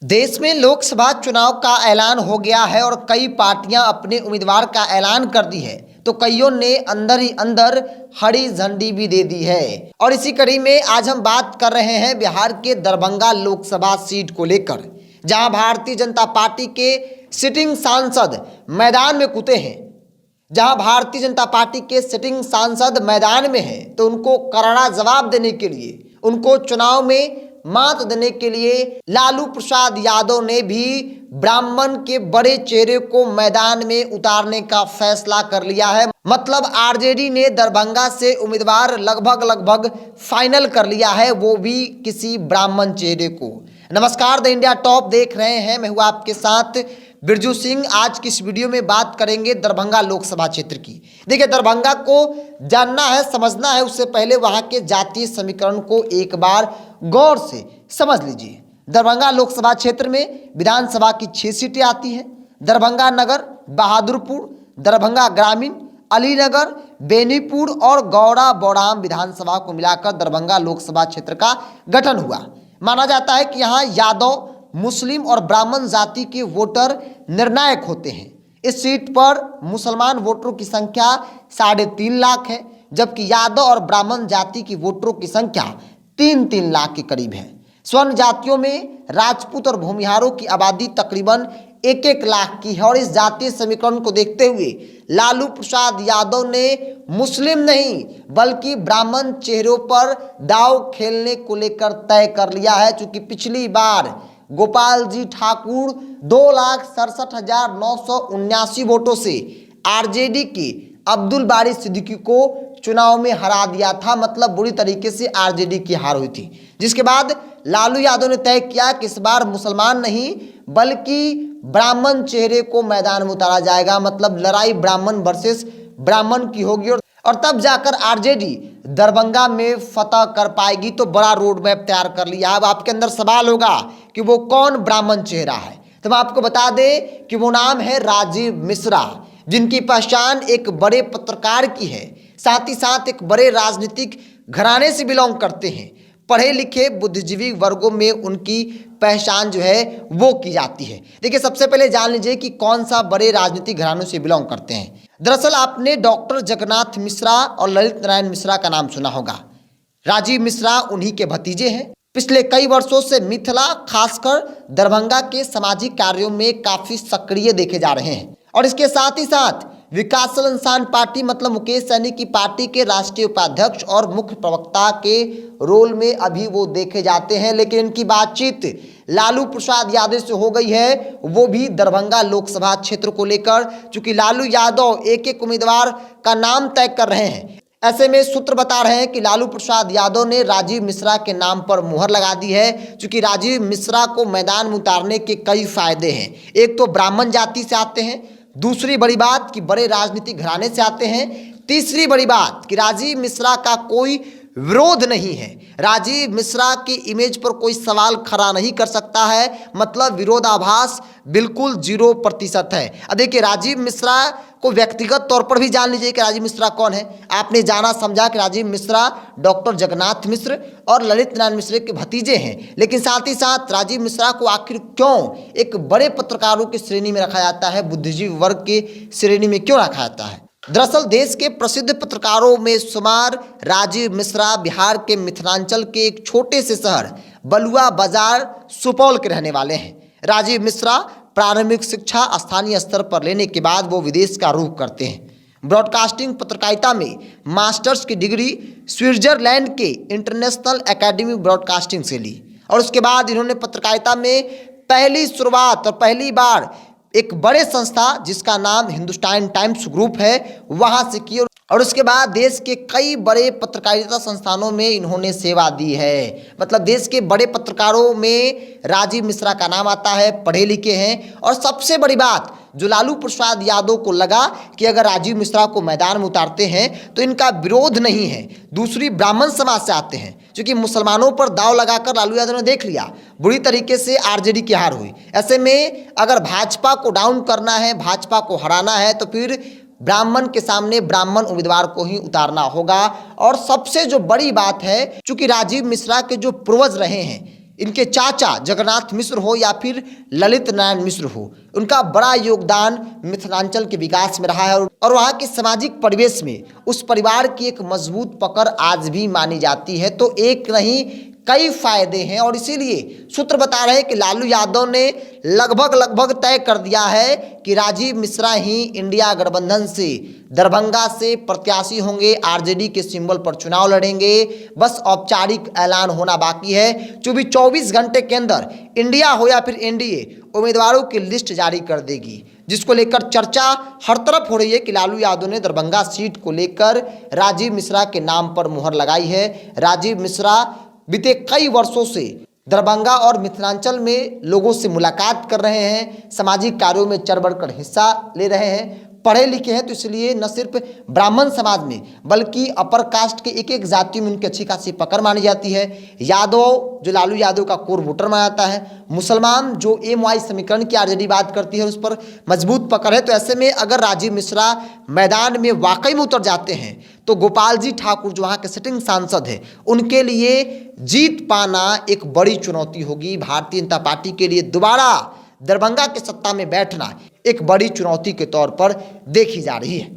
देश में लोकसभा चुनाव का ऐलान हो गया है और कई पार्टियां अपने उम्मीदवार का ऐलान कर दी है, तो कईयों ने अंदर ही अंदर हरी झंडी भी दे दी है। और इसी कड़ी में आज हम बात कर रहे हैं बिहार के दरभंगा लोकसभा सीट को लेकर, जहां भारतीय जनता पार्टी के सिटिंग सांसद मैदान में कूदे हैं। जहां भारतीय जनता पार्टी के सिटिंग सांसद मैदान में हैं, तो उनको करारा जवाब देने के लिए, उनको चुनाव में मात देने के लिए लालू प्रसाद यादव ने भी ब्राह्मण के बड़े चेहरे को मैदान में उतारने का फैसला कर लिया है। मतलब आरजेडी ने दरभंगा से उम्मीदवार लगभग फाइनल कर लिया है, वो भी किसी ब्राह्मण चेहरे को। नमस्कार, द इंडिया टॉप देख रहे हैं, मैं हूं आपके साथ बिरजू सिंह। आज की इस वीडियो में बात करेंगे दरभंगा लोकसभा क्षेत्र की। देखिए, दरभंगा को जानना है, समझना है, उससे पहले वहां के जातीय समीकरण को एक बार गौर से समझ लीजिए। दरभंगा लोकसभा क्षेत्र में विधानसभा की 6 सीटें आती हैं। दरभंगा नगर, बहादुरपुर, दरभंगा ग्रामीण, अलीनगर, बेनीपुर और गौड़ा बौड़ाम विधानसभा को मिलाकर दरभंगा लोकसभा क्षेत्र का गठन हुआ। माना जाता है कि यहाँ यादव, मुस्लिम और ब्राह्मण जाति के वोटर निर्णायक होते हैं। इस सीट पर मुसलमान वोटरों की संख्या 3.5 लाख है, जबकि यादव और ब्राह्मण जाति की वोटरों की संख्या 3-3 लाख के करीब है। स्वर्ण जातियों में राजपूत और भूमिहारों की आबादी तकरीबन 1-1 लाख की है। और इस जातीय समीकरण को देखते हुए लालू प्रसाद यादव ने मुस्लिम नहीं बल्कि ब्राह्मण चेहरों पर दांव खेलने को लेकर तय कर लिया है। चूंकि पिछली बार गोपाल जी ठाकुर 2,67,979 वोटों से आरजेडी के अब्दुल बारी सिद्दीकी को चुनाव में हरा दिया था। मतलब बुरी तरीके से आरजेडी की हार हुई थी, जिसके बाद लालू यादव ने तय किया कि इस बार मुसलमान नहीं बल्कि ब्राह्मण चेहरे को मैदान में उतारा जाएगा। मतलब लड़ाई ब्राह्मण वर्सेस ब्राह्मण की होगी और तब जाकर आरजेडी दरभंगा में फतह कर पाएगी। तो बड़ा रोड मैप तैयार कर लिया। अब आपके अंदर सवाल होगा कि वो कौन ब्राह्मण चेहरा है, तो मैं आपको बता दें कि वो नाम है राजीव मिश्रा, जिनकी पहचान एक बड़े पत्रकार की है, साथ ही साथ एक बड़े राजनीतिक घराने से बिलोंग करते हैं। पढ़े लिखे बुद्धिजीवी वर्गों में उनकी पहचान जो है वो की जाती है। देखिए, सबसे पहले जान लीजिए कि कौन सा बड़े राजनीतिक घरानों से बिलोंग करते हैं। दरअसल आपने डॉक्टर जगन्नाथ मिश्रा और ललित नारायण मिश्रा का नाम सुना होगा। राजीव मिश्रा उन्हीं के भतीजे हैं। पिछले कई वर्षों से मिथिला, खासकर दरभंगा के सामाजिक कार्यों में काफी सक्रिय देखे जा रहे हैं। और इसके साथ ही साथ विकासशील इंसान पार्टी मतलब मुकेश सहनी की पार्टी के राष्ट्रीय उपाध्यक्ष और मुख्य प्रवक्ता के रोल में अभी वो देखे जाते हैं। लेकिन इनकी बातचीत लालू प्रसाद यादव से हो गई है, वो भी दरभंगा लोकसभा क्षेत्र को लेकर। चूंकि लालू यादव एक उम्मीदवार का नाम तय कर रहे हैं, ऐसे में सूत्र बता रहे हैं कि लालू प्रसाद यादव ने राजीव मिश्रा के नाम पर मुहर लगा दी है। चूंकि राजीव मिश्रा को मैदान में उतारने के कई फायदे हैं। एक तो ब्राह्मण जाति से आते हैं, दूसरी बड़ी बात कि बड़े राजनीतिक घराने से आते हैं, तीसरी बड़ी बात कि राजीव मिश्रा का कोई विरोध नहीं है। राजीव मिश्रा की इमेज पर कोई सवाल खड़ा नहीं कर सकता है। मतलब विरोधाभास बिल्कुल 0% है। अब देखिए, राजीव मिश्रा को व्यक्तिगत तौर पर भी जान लीजिए कि राजीव मिश्रा कौन है। आपने जाना समझा कि राजीव मिश्रा डॉक्टर जगन्नाथ मिश्र और ललित नारायण मिश्र के भतीजे हैं। लेकिन साथ ही साथ राजीव मिश्रा को आखिर क्यों एक बड़े पत्रकारों की श्रेणी में रखा जाता है, बुद्धिजीवी वर्ग की श्रेणी में क्यों रखा जाता है? दरअसल देश के प्रसिद्ध पत्रकारों में शुमार राजीव मिश्रा बिहार के मिथिलांचल के एक छोटे से शहर बलुआ बाजार सुपौल के रहने वाले हैं। राजीव मिश्रा प्रारंभिक शिक्षा स्थानीय स्तर पर लेने के बाद वो विदेश का रुख करते हैं। ब्रॉडकास्टिंग पत्रकारिता में मास्टर्स की डिग्री स्विट्जरलैंड के इंटरनेशनल एकेडमी ब्रॉडकास्टिंग से ली। और उसके बाद इन्होंने पत्रकारिता में पहली शुरुआत और पहली बार एक बड़े संस्था जिसका नाम हिंदुस्तान टाइम्स ग्रुप है वहां से की। और उसके बाद देश के कई बड़े पत्रकारिता संस्थानों में इन्होंने सेवा दी है। मतलब देश के बड़े पत्रकारों में राजीव मिश्रा का नाम आता है, पढ़े लिखे हैं। और सबसे बड़ी बात जो लालू प्रसाद यादव को लगा कि अगर राजीव मिश्रा को मैदान में उतारते हैं तो इनका विरोध नहीं है। दूसरी, ब्राह्मण समाज से आते हैं। क्योंकि मुसलमानों पर दाव लगाकर लालू यादव ने देख लिया, बुरी तरीके से आरजेडी की हार हुई। ऐसे में अगर भाजपा को डाउन करना है, भाजपा को हराना है, तो फिर ब्राह्मण के सामने ब्राह्मण उम्मीदवार को ही उतारना होगा। और सबसे जो बड़ी बात है, चूंकि राजीव मिश्रा के जो पूर्वज रहे हैं इनके चाचा जगन्नाथ मिश्र हो या फिर ललित नारायण मिश्र हो, उनका बड़ा योगदान मिथिलांचल के विकास में रहा है और वहाँ के सामाजिक परिवेश में उस परिवार की एक मजबूत पकड़ आज भी मानी जाती है। तो एक नहीं कई फायदे हैं और इसीलिए सूत्र बता रहे हैं कि लालू यादव ने लगभग तय कर दिया है कि राजीव मिश्रा ही इंडिया गठबंधन से दरभंगा से प्रत्याशी होंगे, आरजेडी के सिंबल पर चुनाव लड़ेंगे। बस औपचारिक ऐलान होना बाकी है। 24 घंटे के अंदर इंडिया हो या फिर एनडीए उम्मीदवारों की लिस्ट जारी कर देगी, जिसको लेकर चर्चा हर तरफ हो रही है कि लालू यादव ने दरभंगा सीट को लेकर राजीव मिश्रा के नाम पर मुहर लगाई है। राजीव मिश्रा बीते कई वर्षों से दरभंगा और मिथिलांचल में लोगों से मुलाकात कर रहे हैं, सामाजिक कार्यों में चढ़ बढ़कर हिस्सा ले रहे हैं, पढ़े लिखे हैं, तो इसलिए न सिर्फ ब्राह्मण समाज में बल्कि अपर कास्ट के एक एक जातियों में उनकी अच्छी खासी पकड़ मानी जाती है। यादव जो लालू यादव का कोर वोटर माना जाता है, मुसलमान जो MY समीकरण की आरजेडी बात करती है उस पर मजबूत पकड़ है। तो ऐसे में अगर राजीव मिश्रा मैदान में वाकई में उतर जाते हैं तो गोपाल जी ठाकुर जो वहाँ के सिटिंग सांसद हैं उनके लिए जीत पाना एक बड़ी चुनौती होगी। भारतीय जनता पार्टी के लिए दोबारा दरभंगा के सत्ता में बैठना एक बड़ी चुनौती के तौर पर देखी जा रही है।